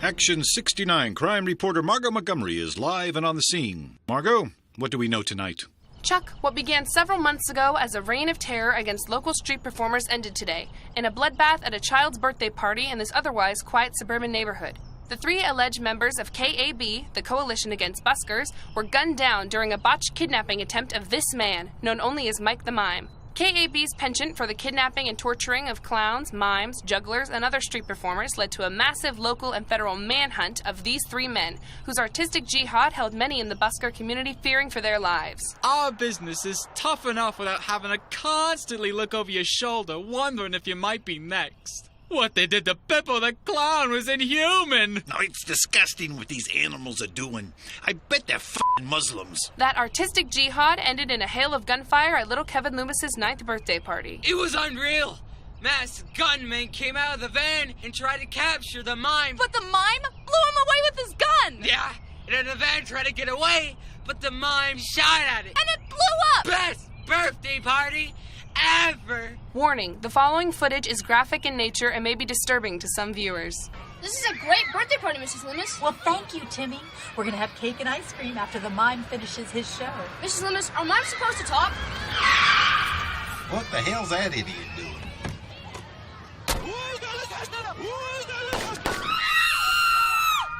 Action 69 crime reporter Margot Montgomery is live and on the scene. Margot, what do we know tonight? Chuck, what began several months ago as a reign of terror against local street performers ended today, in a bloodbath at a child's birthday party in this otherwise quiet suburban neighborhood. The 3 alleged members of K.A.B, the Coalition Against Buskers, were gunned down during a botched kidnapping attempt of this man, known only as Mike the Mime. K.A.B's penchant for the kidnapping and torturing of clowns, mimes, jugglers, and other street performers led to a massive local and federal manhunt of these 3 men, whose artistic jihad held many in the busker community fearing for their lives. Our business is tough enough without having to constantly look over your shoulder, wondering if you might be next. What they did to Pippo the Clown was inhuman! No, it's disgusting what these animals are doing. I bet they're f***ing Muslims. That artistic jihad ended in a hail of gunfire at little Kevin Loomis's 9th birthday party. It was unreal. Masked gunmen came out of the van and tried to capture the mime. But the mime blew him away with his gun! Yeah, and then the van tried to get away, but the mime shot at it. And it blew up! Best birthday party ever! Warning, the following footage is graphic in nature and may be disturbing to some viewers. This is a great birthday party, Mrs. Loomis. Well, thank you, Timmy. We're going to have cake and ice cream after the mime finishes his show. Mrs. Loomis, are mimes supposed to talk? What the hell's that idiot doing?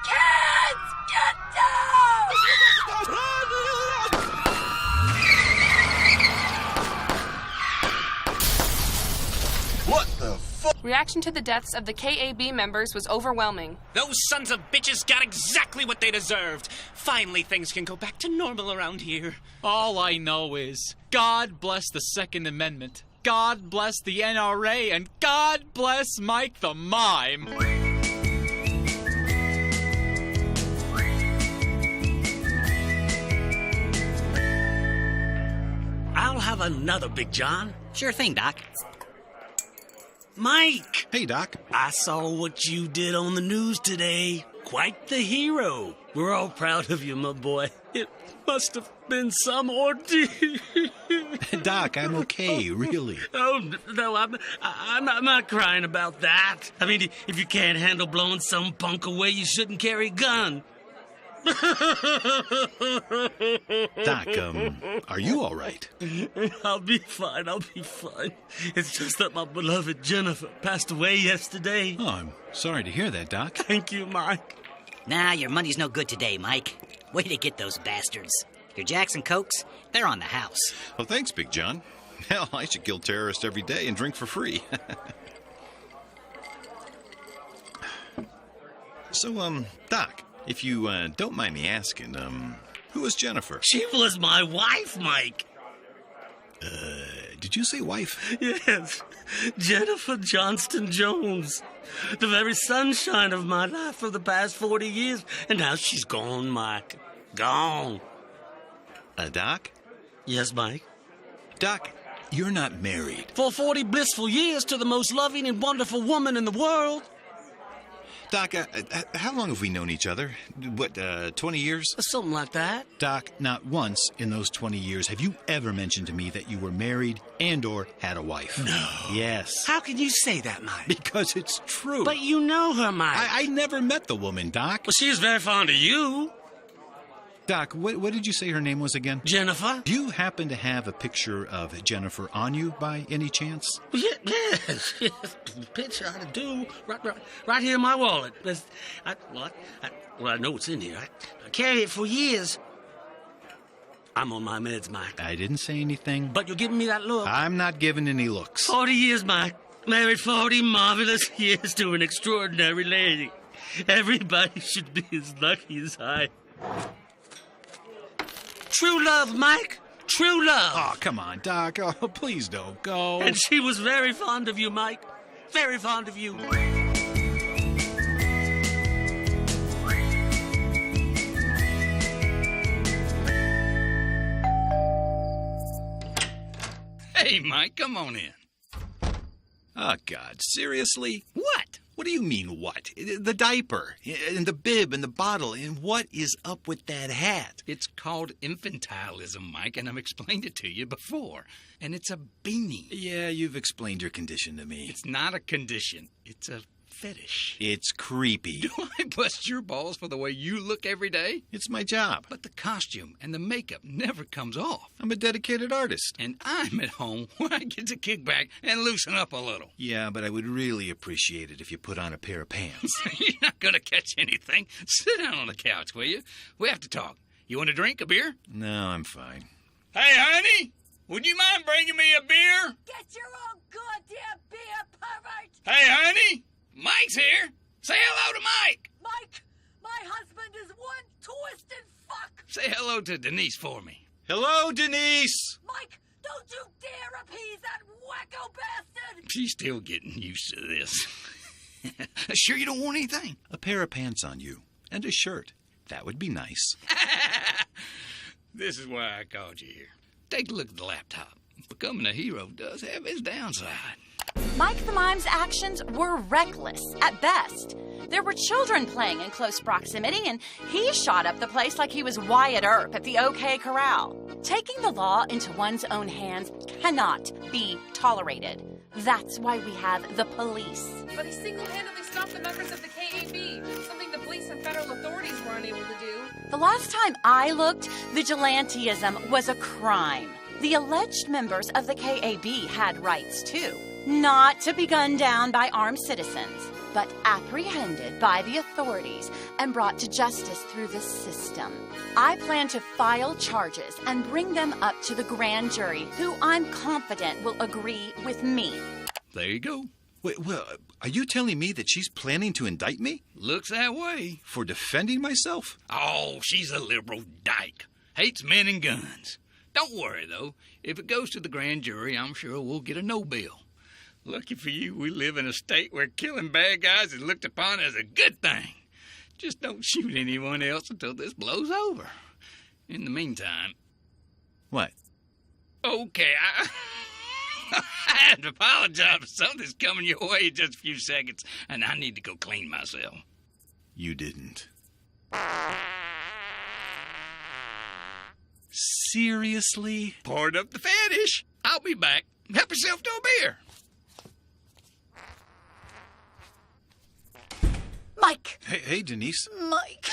Kids, get down! What the fuck? Reaction to the deaths of the K.A.B members was overwhelming. Those sons of bitches got exactly what they deserved. Finally, things can go back to normal around here. All I know is, God bless the Second Amendment, God bless the NRA, and God bless Mike the Mime. I'll have another, Big John. Sure thing, Doc. Mike! Hey, Doc. I saw what you did on the news today. Quite the hero. We're all proud of you, my boy. It must have been some ordeal. Doc, I'm okay, really. Oh, no, I'm not crying about that. I mean, if you can't handle blowing some punk away, you shouldn't carry a gun. Doc, are you all right? I'll be fine. It's just that my beloved Jennifer passed away yesterday. Oh, I'm sorry to hear that, Doc. Thank you, Mike. Nah, your money's no good today, Mike. Way to get those bastards. Your Jacks and Cokes, they're on the house. Well, thanks, Big John. Hell, I should kill terrorists every day and drink for free. So, Doc, if you don't mind me asking, who was Jennifer? She was my wife, Mike. Did you say wife? Yes, Jennifer Johnston Jones. The very sunshine of my life for the past 40 years. And now she's gone, Mike. Gone. Doc? Yes, Mike? Doc, you're not married. For 40 blissful years to the most loving and wonderful woman in the world. Doc, how long have we known each other? What, 20 years? Something like that. Doc, not once in those 20 years have you ever mentioned to me that you were married and or had a wife. No. Yes. How can you say that, Mike? Because it's true. But you know her, Mike. I never met the woman, Doc. Well, she's very fond of you. Doc, what did you say her name was again? Jennifer. Do you happen to have a picture of Jennifer on you by any chance? Yes. Picture I do. Right here in my wallet. I know it's in here. I carry it for years. I'm on my meds, Mike. I didn't say anything. But you're giving me that look. I'm not giving any looks. 40 years, Mike. Married 40 marvelous years to an extraordinary lady. Everybody should be as lucky as I. True love, Mike. True love. Oh, come on, Doc. Oh, please don't go. And she was very fond of you, Mike. Very fond of you. Hey, Mike, come on in. Oh, God, seriously? What? What do you mean, what? The diaper, and the bib, and the bottle, and what is up with that hat? It's called infantilism, Mike, and I've explained it to you before. And it's a beanie. Yeah, you've explained your condition to me. It's not a condition. It's a fetish. It's creepy. Do I bust your balls for the way you look every day? It's my job. But the costume and the makeup never comes off. I'm a dedicated artist. And I'm at home where I get to kick back and loosen up a little. Yeah, but I would really appreciate it if you put on a pair of pants. You're not going to catch anything. Sit down on the couch, will you? We have to talk. You want a drink, a beer? No, I'm fine. Hey, honey, would you mind bringing me a beer? Get your own goddamn beer, pervert! Hey, honey, Mike's here. Say hello to Mike. Mike, my husband is one twisted fuck! Say hello to Denise for me. Hello, Denise! Mike, don't you dare appease that wacko bastard! She's still getting used to this. Sure you don't want anything? A pair of pants on you. And a shirt. That would be nice. This is why I called you here. Take a look at the laptop. Becoming a hero does have its downside. Mike the Mime's actions were reckless at best. There were children playing in close proximity, and he shot up the place like he was Wyatt Earp at the OK Corral. Taking the law into one's own hands cannot be tolerated. That's why we have the police. But he single-handedly stopped the members of the K.A.B., something the police and federal authorities were unable to do. The last time I looked, vigilantism was a crime. The alleged members of the K.A.B. had rights, too. Not to be gunned down by armed citizens, but apprehended by the authorities and brought to justice through the system. I plan to file charges and bring them up to the grand jury, who I'm confident will agree with me. There you go. Wait, well, are you telling me that she's planning to indict me? Looks that way. For defending myself? Oh, she's a liberal dyke. Hates men and guns. Don't worry, though. If it goes to the grand jury, I'm sure we'll get a no bill. Lucky for you, we live in a state where killing bad guys is looked upon as a good thing. Just don't shoot anyone else until this blows over. In the meantime... What? Okay, I had to apologize for something's coming your way in just a few seconds, and I need to go clean myself. You didn't. Seriously? Poured up the fetish. I'll be back. Help yourself to a beer. Mike! Hey, Denise. Mike,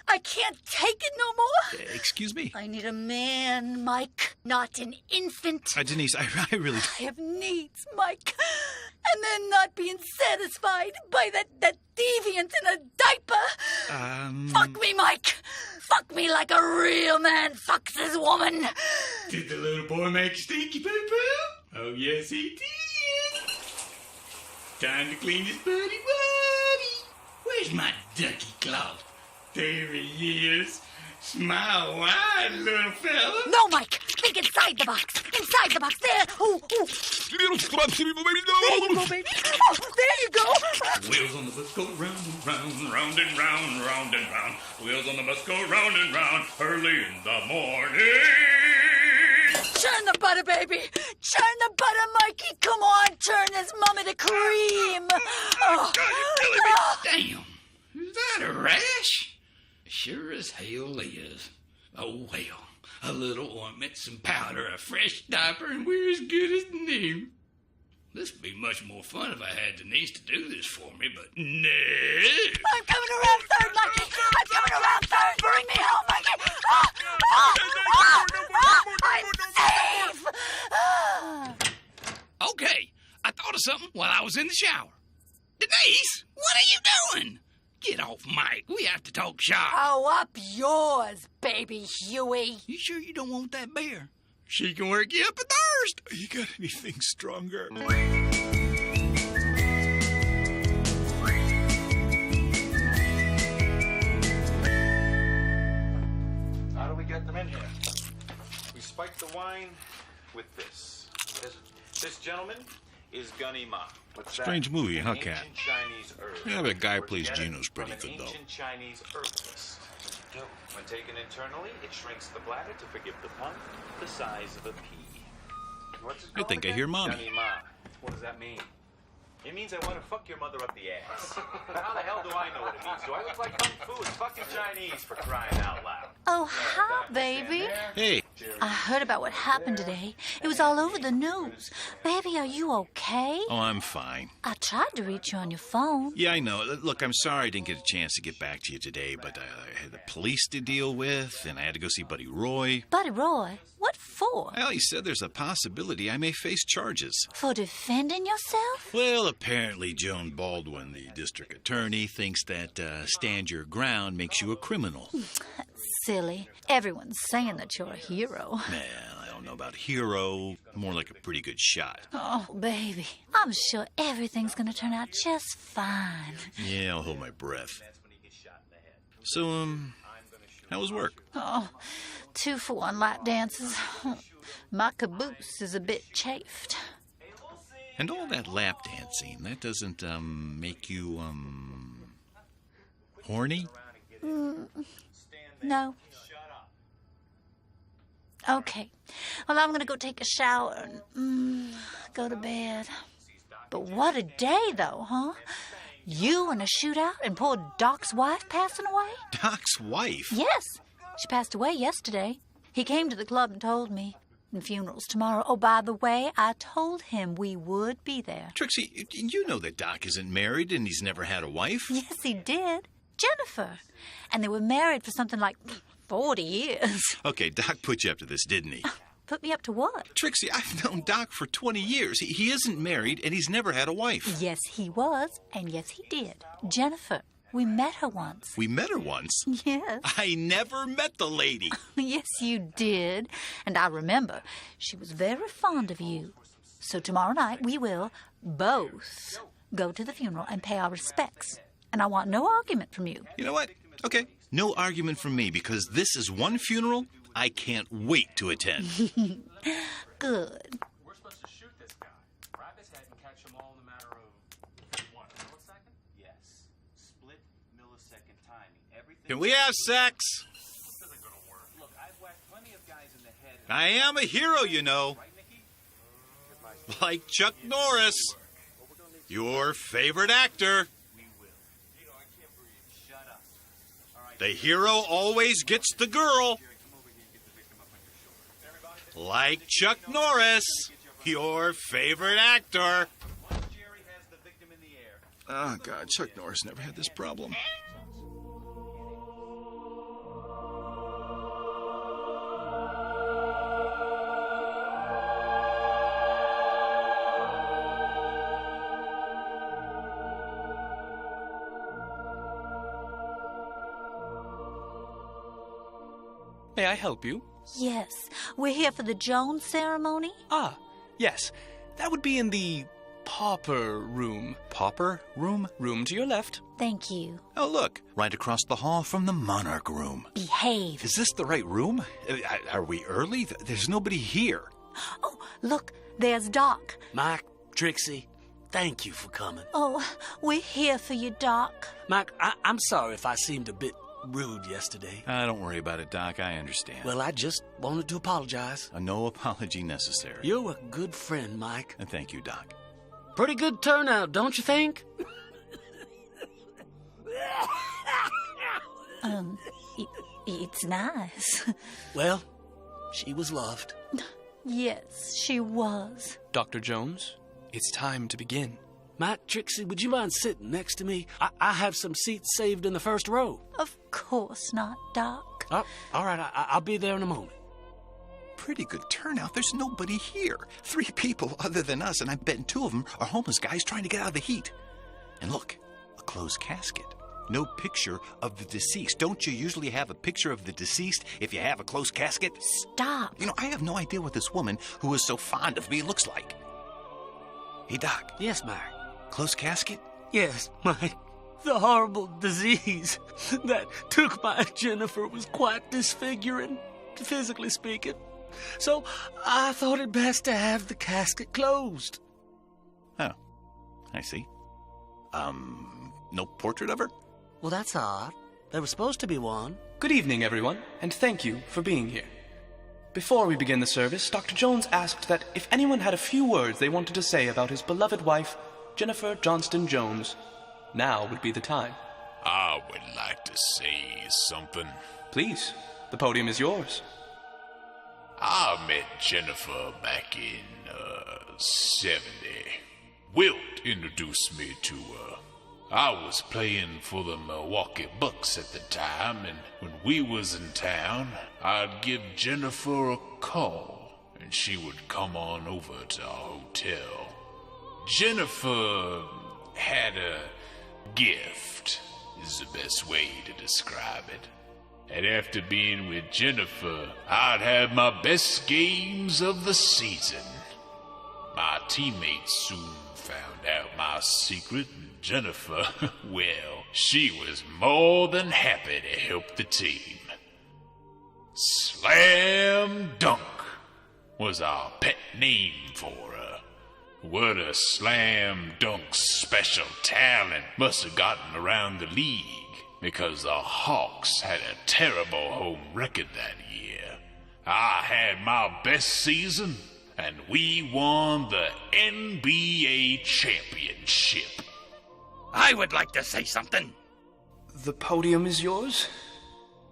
I can't take it no more. Excuse me? I need a man, Mike, not an infant. Denise, I really... I have needs, Mike. And then not being satisfied by that deviant in a diaper. Fuck me, Mike. Fuck me like a real man fucks his woman. Did the little boy make stinky poo-poo? Oh, yes, he did. Time to clean his buddy body. Where's my ducky cloth? There he is. Smile wide, little fella. No, Mike. Think inside the box. Inside the box. There. Ooh. There you go, baby. Oh, there you go. Wheels on the bus go round and round, round and round, round and round. Wheels on the bus go round and round, early in the morning. Churn the butter, baby. Churn the butter, Mikey. Come on, turn this mummy to cream. Oh, God, you're killing me. Damn. Is that a rash? Sure as hell is. Oh, well. A little ointment, some powder, a fresh diaper, and we're as good as new. This would be much more fun if I had Denise to do this for me, but no. I'm coming around third, Mikey. I'm coming around third. Bring me home, Mikey. I'm safe. Okay, I thought of something while I was in the shower. Denise, what are you doing? Get off, Mike. We have to talk shop. Oh, up yours, baby Huey. You sure you don't want that beer? She can work you up a thirst. You got anything stronger? How do we get them in here? We spike the wine with this. This gentleman is Gunny Ma. What's Strange that? movie, huh, Ancient Cat? Chinese herb. Yeah, but guy Or plays get it Gino's pretty from an good, though. Ancient Chinese herbalist. When taken internally, it shrinks the bladder to forgive the pun, the size of a pea. What's it I called think I again? hear Mommy. Gunny Ma. What does that mean? It means I want to fuck your mother up the ass. How the hell do I know what it means? Do I look like Kung Fu? It's fucking Chinese, for crying out loud. Oh, hi, baby. Hey. I heard about what happened today. It was all over the news. Baby, are you okay? Oh, I'm fine. I tried to reach you on your phone. Yeah, I know. Look, I'm sorry I didn't get a chance to get back to you today, but I had the police to deal with, and I had to go see Buddy Roy. Buddy Roy? What for? Well, he said there's a possibility I may face charges. For defending yourself? Well, apparently Joan Baldwin, the district attorney, thinks that stand your ground makes you a criminal. Silly. Everyone's saying that you're a hero. Well, I don't know about hero. More like a pretty good shot. Oh, baby. I'm sure everything's gonna turn out just fine. Yeah, I'll hold my breath. So, how was work? Oh, 2-for-1 lap dances. My caboose is a bit chafed. And all that lap dancing, that doesn't, make you, horny? No. Okay. Well, I'm gonna go take a shower and go to bed. But what a day, though, huh? You in a shootout and poor Doc's wife passing away? Doc's wife? Yes. She passed away yesterday. He came to the club and told me. And funeral's tomorrow. Oh, by the way, I told him we would be there. Trixie, you know that Doc isn't married and he's never had a wife. Yes, he did. Jennifer. And they were married for something like 40 years. Okay, Doc put you up to this, didn't he? Put me up to what? Trixie, I've known Doc for 20 years. He isn't married and he's never had a wife. Yes, he was. And yes, he did. Jennifer. We met her once. We met her once? Yes. I never met the lady. Yes, you did. And I remember she was very fond of you. So tomorrow night we will both go to the funeral and pay our respects. And I want no argument from you. You know what? Okay. No argument from me because this is one funeral I can't wait to attend. Good. We're supposed to shoot this guy, wrap his head and catch him all in a matter of 1 millisecond? Yes. Split millisecond timing. Everything. Can we have sex? This isn't gonna work. Look, I've whacked plenty of guys in the head. I am a hero, you know. Like Chuck Norris. Your favorite actor. The hero always gets the girl. Like Chuck Norris, your favorite actor. Oh, God, Chuck Norris never had this problem. May I help you? Yes. We're here for the Jones ceremony. Ah, yes. That would be in the pauper room. Pauper room? Room to your left. Thank you. Oh, look, right across the hall from the monarch room. Behave. Is this the right room? Are we early? There's nobody here. Oh, look, there's Doc. Mike, Trixie, thank you for coming. Oh, we're here for you, Doc. Mike, I'm sorry if I seemed a bit rude yesterday. Don't worry about it, Doc. I understand. Well, I just wanted to apologize. No apology necessary. You're a good friend, Mike. And thank you, Doc. Pretty good turnout, don't you think? It's nice. Well, she was loved. Yes, she was. Dr. Jones, it's time to begin. Mike, Trixie, would you mind sitting next to me? I have some seats saved in the first row. Of course not, Doc. Oh, all right, I'll be there in a moment. Pretty good turnout. There's nobody here. 3 people other than us, and I bet 2 of them are homeless guys trying to get out of the heat. And look, a closed casket. No picture of the deceased. Don't you usually have a picture of the deceased if you have a closed casket? Stop. You know, I have no idea what this woman who is so fond of me looks like. Hey, Doc. Yes, Mike. Closed casket? Yes, Mike. The horrible disease that took my Jennifer was quite disfiguring, physically speaking. So I thought it best to have the casket closed. Oh, I see. No portrait of her? Well, that's odd. There was supposed to be one. Good evening, everyone, and thank you for being here. Before we begin the service, Dr. Jones asked that if anyone had a few words they wanted to say about his beloved wife, Jennifer Johnston Jones, now would be the time. I would like to say something. Please, The podium is yours. I met Jennifer back in, 70. Wilt introduced me to her. I was playing for the Milwaukee Bucks at the time, and when we was in town, I'd give Jennifer a call, and she would come on over to our hotel. Jennifer had a gift, is the best way to describe it. And after being with Jennifer, I'd have my best games of the season. My teammates soon found out my secret, and Jennifer, well, she was more than happy to help the team. Slam Dunk was our pet name for her. What a slam dunk special talent must have gotten around the league, because the Hawks had a terrible home record that year. I had my best season, and we won the NBA championship. I would like to say something. The podium is yours.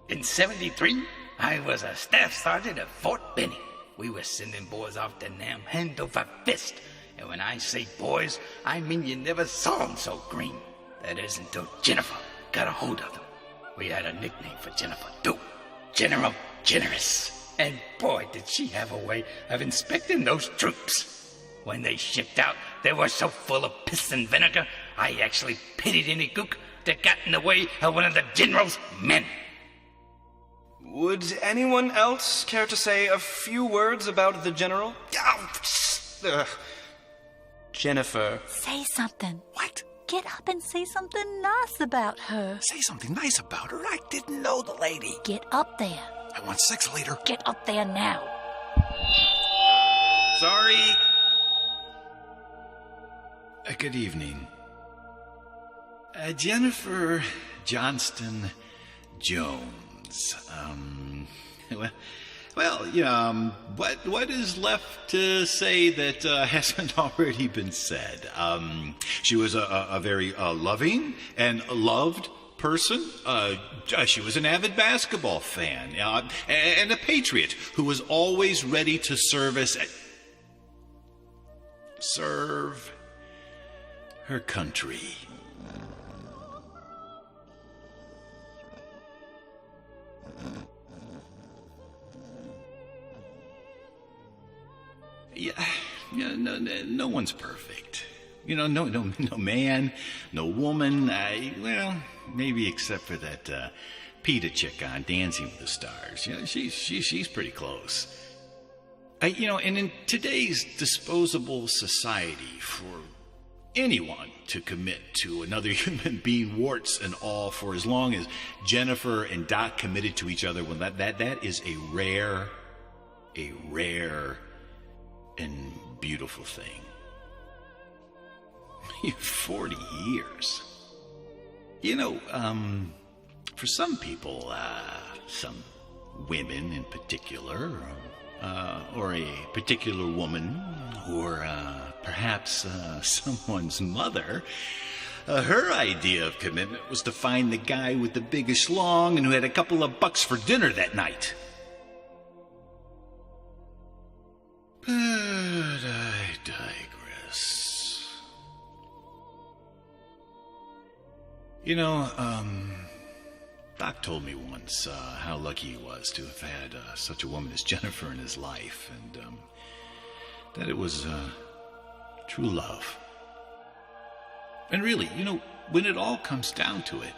In 73, I was a staff sergeant at Fort Benning. We were sending boys off to Nam hand over fist. And when I say boys, I mean you never saw them so green. That is until Jennifer got a hold of them. We had a nickname for Jennifer, too. General Generous. And boy, did she have a way of inspecting those troops. When they shipped out, they were so full of piss and vinegar, I actually pitied any gook that got in the way of one of the general's men. Would anyone else care to say a few words about the general? Jennifer. Say something. What? Get up and say something nice about her. Say something nice about her? I didn't know the lady. Get up there. I want sex later. Get up there now. Sorry. Good evening. Jennifer Johnston Jones. What is left to say that hasn't already been said? She was a very loving and loved person. She was an avid basketball fan and a patriot who was always ready to serve her country. No one's perfect. No man, no woman. Maybe except for that PETA chick on Dancing with the Stars. She's pretty close. And in today's disposable society, for anyone to commit to another human being, warts and all, for as long as Jennifer and Doc committed to each other, well, that is a rare and beautiful thing. 40 years. For some people, some women in particular, or a particular woman, or perhaps someone's mother, her idea of commitment was to find the guy with the biggest schlong and who had a couple of bucks for dinner that night. But I digress. Doc told me once how lucky he was to have had such a woman as Jennifer in his life, and that it was true love. And really, when it all comes down to it,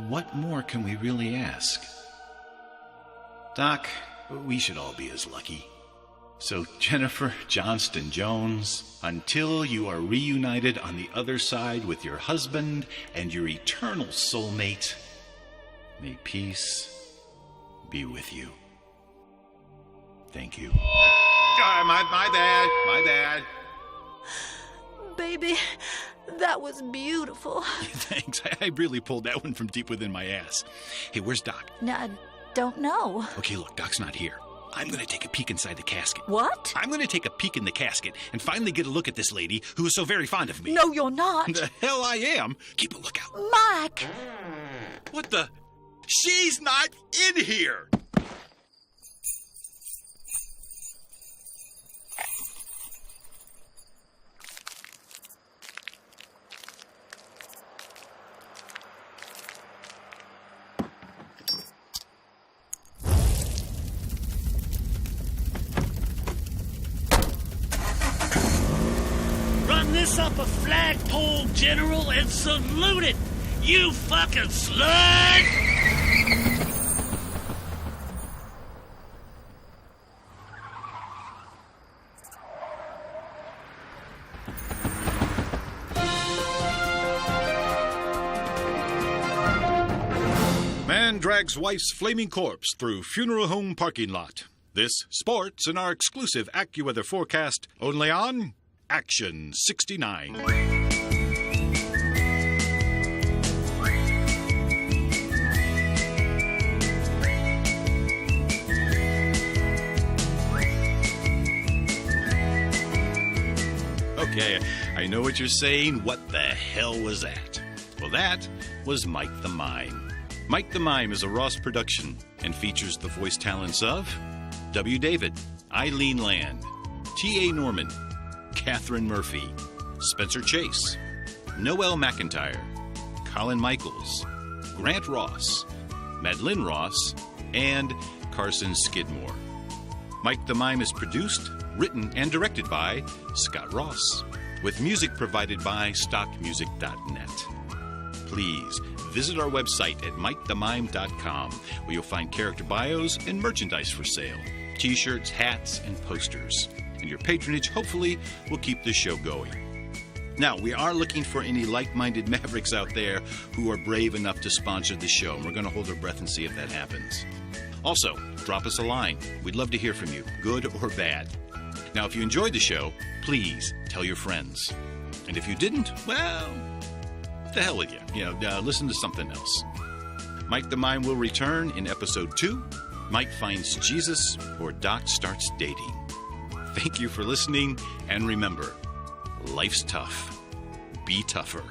what more can we really ask? Doc, we should all be as lucky. So, Jennifer Johnston Jones, until you are reunited on the other side with your husband and your eternal soulmate, may peace be with you. Thank you. My bad. Baby, that was beautiful. Thanks. I really pulled that one from deep within my ass. Hey, where's Doc? I don't know. Okay, look, Doc's not here. I'm going to take a peek inside the casket. What? I'm going to take a peek in the casket and finally get a look at this lady who is so very fond of me. No, you're not. The hell I am. Keep a lookout. Mike! What the? She's not in here! this up a flagpole, General, and salute it, you fucking slut! Man drags wife's flaming corpse through funeral home parking lot. This, sports, in our exclusive AccuWeather forecast, only on Action 69. Okay, I know what you're saying. What the hell was that? Well, that was Mike the Mime. Mike the Mime is a Ross production and features the voice talents of W. David, Eileen Land, T.A. Norman, Catherine Murphy, Spencer Chase, Noel McIntyre, Colin Michaels, Grant Ross, Madeline Ross, and Carson Skidmore. Mike the Mime is produced, written, and directed by Scott Ross, with music provided by stockmusic.net. Please visit our website at mikethemime.com, where you'll find character bios and merchandise for sale, t-shirts, hats, and posters. And your patronage, hopefully, will keep the show going. Now, we are looking for any like-minded mavericks out there who are brave enough to sponsor the show, and we're going to hold our breath and see if that happens. Also, drop us a line. We'd love to hear from you, good or bad. Now, if you enjoyed the show, please tell your friends. And if you didn't, well, the hell with you. Listen to something else. Mike the Mime will return in episode 2. Mike finds Jesus or Doc starts dating. Thank you for listening, and remember, life's tough. Be tougher.